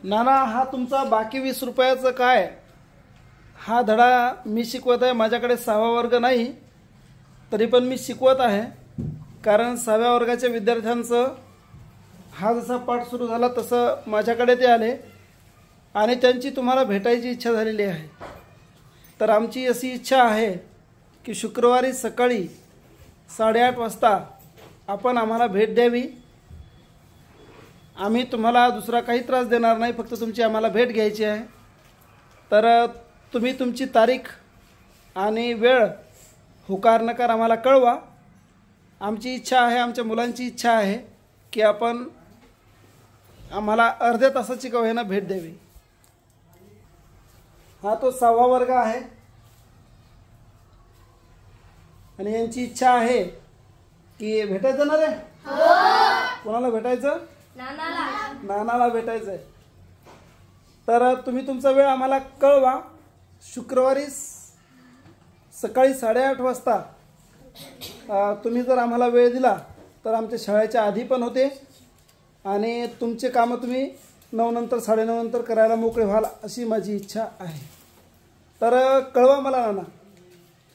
नाना, हा तुमचा बाकी 20 रुपयाचं काय? हा धडा मी शिकवत आहे. माझ्याकडे 6वा वर्ग नाही, तरी पण मी शिकवत आहे. कारण 6व्या वर्गाच्या विद्यार्थ्यांचं हा जसा पाठ सुरू झाला तसं माझ्याकडे ते आले आणि त्यांची तुम्हाला भेटायची इच्छा झालेली आहे. तर आमची अशी इच्छा आहे की शुक्रवारी सकाळी 8:30 वाजता आपण आम्हाला भेट द्यावी. आम्ही तुम्हाला दुसरा काही त्रास देणार नाही, फक्त तुमची आम्हाला भेट घ्यायची आहे. तर तुम्ही तुमची तारीख आणि वेळ होकार नकार आम्हाला कळवा. आमची इच्छा आहे, आमच्या मुलांची इच्छा आहे की आपण आम्हाला अर्ध्या तासाची का होईना भेट द्यावी. हा तो 6वा वर्ग आहे आणि यांची इच्छा आहे की भेटायचं ना रे. कोणाला भेटायचं? नानाला भेटायचं आहे. तर तुम्ही तुमचा वेळ आम्हाला कळवा. शुक्रवारी सकाळी 8:30 वाजता तुम्ही जर आम्हाला वेळ दिला तर आमच्या शाळेच्या आधी पण होते आणि तुमचे कामं तुम्ही 9 नंतर 9:30 नंतर करायला मोकळे व्हाल अशी माझी इच्छा आहे. तर कळवा मला नाना.